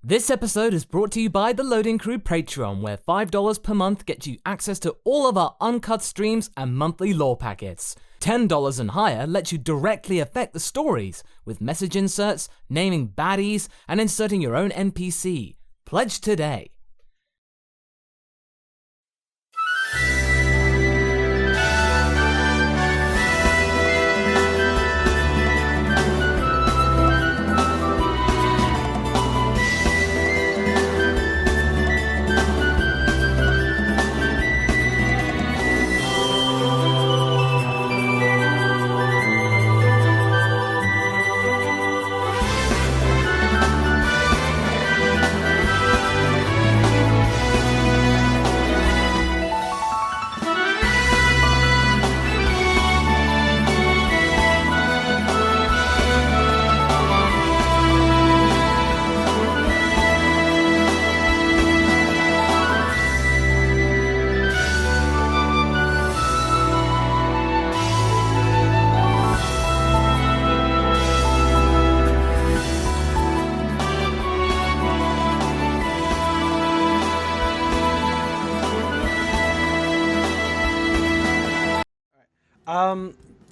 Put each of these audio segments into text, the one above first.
This episode is brought to you by the Loading Crew Patreon, where $5 per month gets you access to all of our uncut streams and monthly lore packets. $10 and higher lets you directly affect the stories with message inserts, naming baddies, and inserting your own NPC. Pledge today.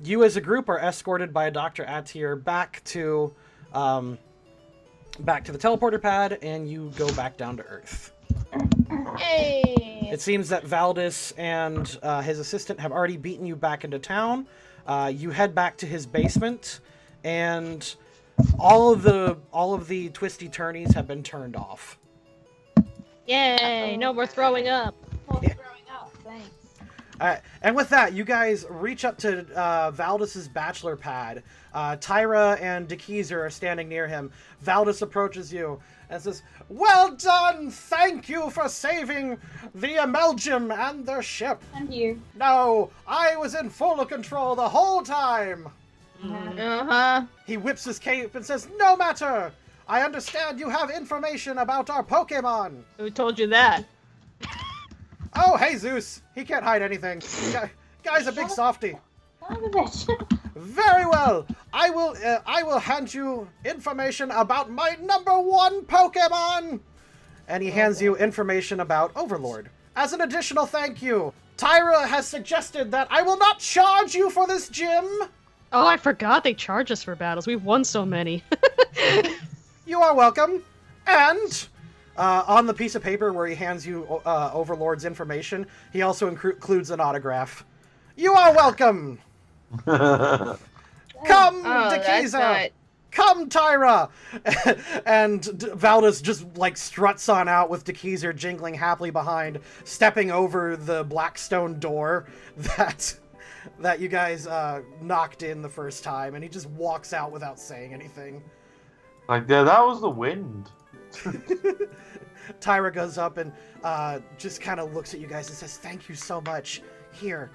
You as a group are escorted by Dr. Atir back to the teleporter pad, and you go back down to Earth. Hey! It seems that Valdis and his assistant have already beaten you back into town. You head back to his basement, and all of the twisty turnies have been turned off. Yay! No more throwing up. Yeah. Growing up, thanks. And with that, you guys reach up to Valdis's bachelor pad. Tyra and Dekeezer are standing near him. Valdis approaches you and says, "Well done! Thank you for saving the Amelgem and their ship. And you. No, I was in full control the whole time." Uh-huh. He whips his cape and says, "No matter! I understand you have information about our Pokemon." Who told you that? Oh, hey, Zeus. He can't hide anything. Guy's a big softie. Son of a bitch. Very well. I will hand you information about my #1 Pokemon. And he hands you information about Overlord. As an additional thank you, Tyra has suggested that I will not charge you for this gym. Oh, I forgot they charge us for battles. We've won so many. You are welcome. And on the piece of paper where he hands you Overlord's information, he also includes an autograph. You are welcome. Come, Dekeezer. Come, Tyra. And Valdis just like struts on out with Dekeezer jingling happily behind, stepping over the black stone door that you guys knocked in the first time, and he just walks out without saying anything. Like, yeah, that was the wind. Tyra goes up and just kind of looks at you guys and says, "Thank you so much. Here."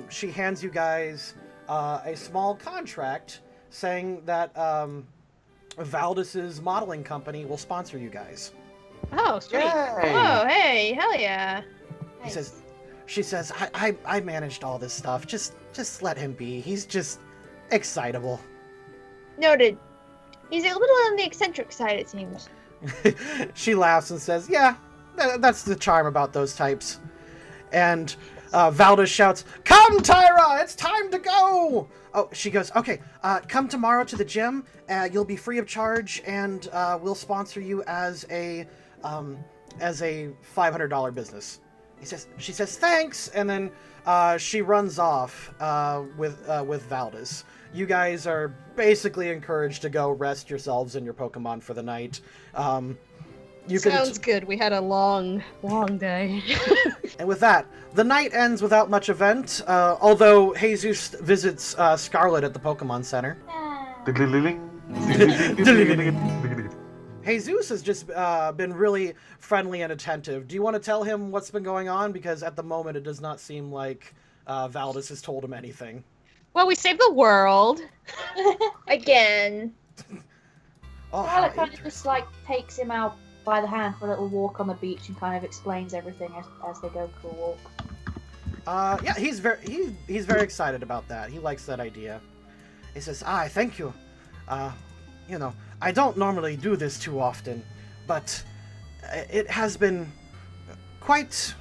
She hands you guys a small contract saying that Valdis's modeling company will sponsor you guys. Oh, sweet. Yay. Oh, hey, hell yeah. She says, I managed all this stuff. Just let him be. He's just excitable. Noted. He's a little on the eccentric side, it seems. She laughs and says, "Yeah, that's the charm about those types." And Valdis shouts, "Come, Tyra! It's time to go!" Oh, she goes, "Okay, come tomorrow to the gym. You'll be free of charge, and we'll sponsor you as a $500 business." She says, "Thanks," and then she runs off with Valdis. You guys are basically encouraged to go rest yourselves and your Pokemon for the night. Sounds good. We had a long, long day. And with that, the night ends without much event, although Jesus visits Scarlet at the Pokemon Center. Jesus has just been really friendly and attentive. Do you want to tell him what's been going on? Because at the moment, it does not seem like Valdis has told him anything. Well, we saved the world. Again. Scarlet kind of just like takes him out by the hand for a little walk on the beach and kind of explains everything as they go for a walk. Yeah, he's very excited about that. He likes that idea. He says, "Thank you. You know, I don't normally do this too often, but it has been quite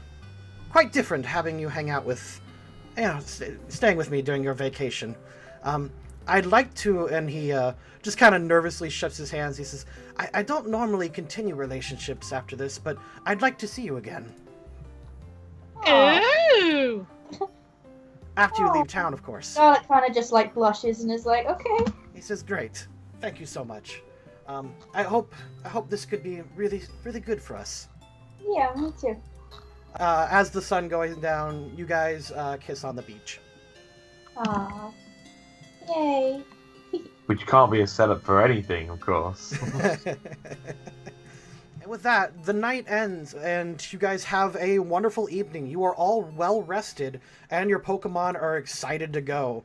different having you hang out with, staying with me during your vacation. I'd like to, and he just kind of nervously shuts his hands. He says, I don't normally continue relationships after this, but I'd like to see you again. Ooh! After you leave town, of course. Scarlet kind of just like blushes and is like, okay. He says, great. Thank you so much. I hope this could be really, really good for us. Yeah, me too. As the sun going down, you guys kiss on the beach. Aww. Yay. Which can't be a setup for anything, of course. And with that, the night ends, and you guys have a wonderful evening. You are all well rested, and your Pokemon are excited to go.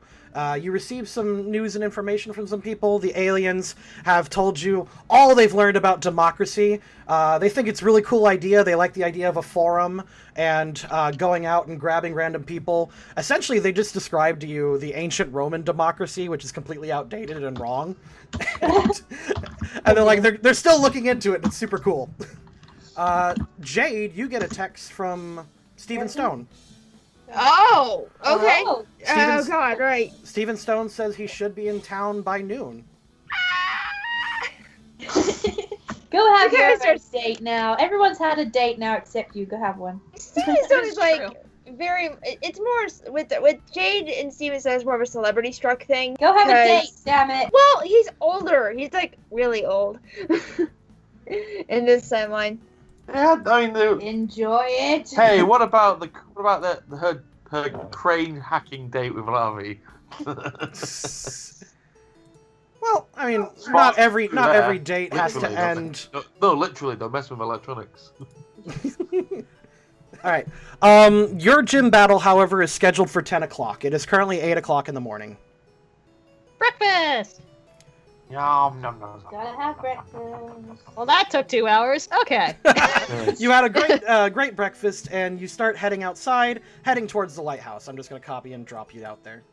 You receive some news and information from some people. The aliens have told you all they've learned about democracy. They think it's a really cool idea. They like the idea of a forum and going out and grabbing random people. Essentially, they just described to you the ancient Roman democracy, which is completely outdated and wrong. And they're like, they're still looking into it. It's super cool. Jade, you get a text from Stephen Stone. Oh, okay. Oh. Oh God, right. Stephen Stone says he should be in town by noon. Go have Okay, your so- first date now. Everyone's had a date now except you. Go have one. Steven Stone is like very. It's more with Jade and Steven Stone is more of a celebrity struck thing. Go have a date, 'cause- damn it. Well, he's older. He's like really old in this timeline. Yeah, I mean, Enjoy it. hey, what about her crane hacking date with Lavi? Well, I mean, not every Yeah, date has to literally, end. No, literally, don't mess with electronics. All right. Your gym battle, however, is scheduled for 10 o'clock. It is currently 8 o'clock in the morning. Breakfast! Yum, nom, nom, nom. Gotta have breakfast. Well, that took 2 hours. Okay. Yes. You had a great breakfast, and you start heading outside, heading towards the lighthouse. I'm just going to copy and drop you out there.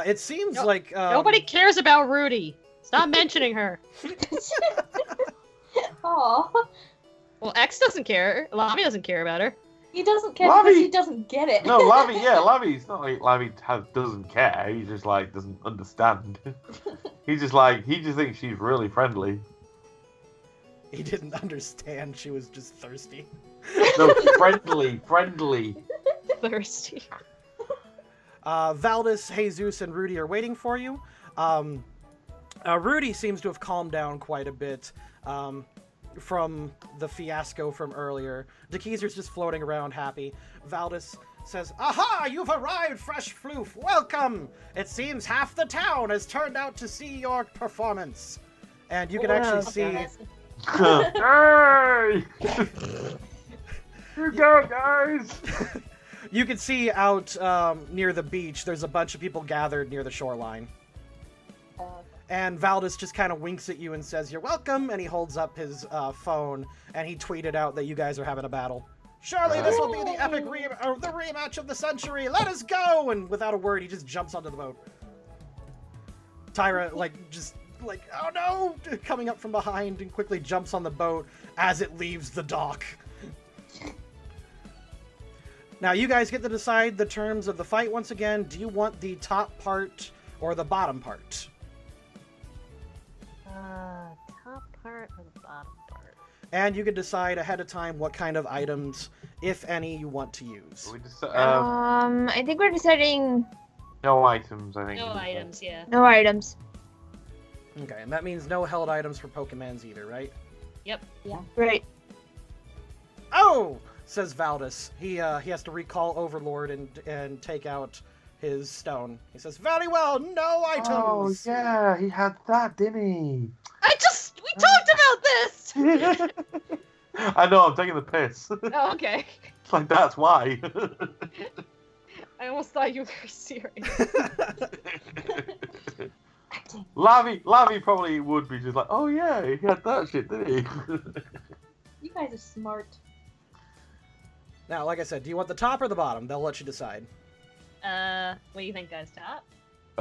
It seems No- like... Nobody cares about Rudy. Stop mentioning her. Aw. Well, X doesn't care. Lavi doesn't care about her. He doesn't care Lavi- because he doesn't get it. No, Lavi's not like Lavi doesn't care. He just like doesn't understand. He just thinks she's really friendly. He didn't understand. She was just thirsty. No, friendly. Thirsty. Valdis, Jesus, and Rudy are waiting for you. Rudy seems to have calmed down quite a bit from the fiasco from earlier. DeKeyser's just floating around happy. Valdis says, "Aha! You've arrived, Fresh Floof! Welcome! It seems half the town has turned out to see your performance." And you can actually see... Hey! You go, guys! You can see out near the beach, there's a bunch of people gathered near the shoreline. And Valdis just kind of winks at you and says, "You're welcome," and he holds up his phone, and he tweeted out that you guys are having a battle. "Surely this will be the epic the rematch of the century! Let us go!" And without a word, he just jumps onto the boat. Tyra, oh no! Coming up from behind and quickly jumps on the boat as it leaves the dock. Now, you guys get to decide the terms of the fight once again. Do you want the top part or the bottom part? Top part or the bottom part? And you can decide ahead of time what kind of items, if any, you want to use. We just, I think we're deciding no items, I think. No items, yeah. no items. Okay, and that means no held items for Pokemons either, right? Yep. Right. Oh! Says Valdis. He has to recall Overlord and take out his stone. He says, "Very well, no items!" Oh, yeah, he had that, didn't he? We talked about this! I know, I'm taking the piss. Oh, okay. It's like, that's why. I almost thought you were serious. Lavi probably would be just like, oh yeah, he had that shit, didn't he? You guys are smart. Now, like I said, do you want the top or the bottom? They'll let you decide. What do you think, guys? Top?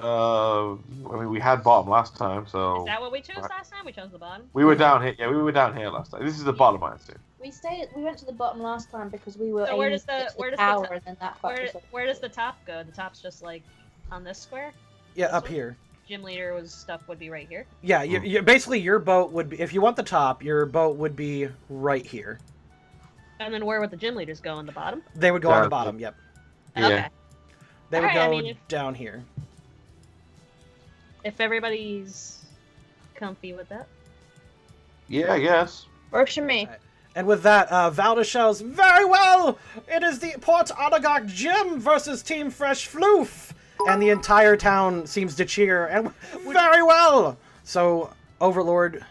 I mean, we had bottom last time, so... Is that what we chose last time? We chose the bottom? We were down here. Yeah, we were down here last time. This is the bottom, I assume. We went to the bottom last time because we were So aiming where does to get to the tower, top, and then that fucked us up. where does the top go? The top's just like on this square? Yeah, This up one? here. Gym leader was stuff would be right here. Yeah, basically your boat would be, if you want the top, your boat would be right here. And then where would the gym leaders go on the bottom? They would go on the bottom, yep. Yeah. Okay. They would Alright, go down here. If everybody's comfy with that. Yeah, I guess. Works for me. And with that, Valda shouts, "Very well! It is the Port Oligarch Gym versus Team Fresh Floof!" And the entire town seems to cheer, and very well! So, Overlord,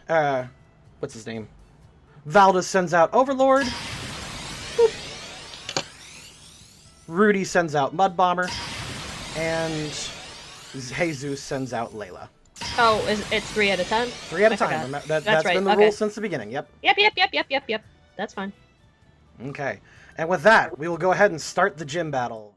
what's his name? Valda sends out Overlord. Boop. Rudy sends out Mud Bomber. And Jesus sends out Layla. Oh, it's 3 at a time? 3 at a I time. forgot. That's right. been the Okay. rule since the beginning, yep. Yep. That's fine. Okay. And with that, we will go ahead and start the gym battle.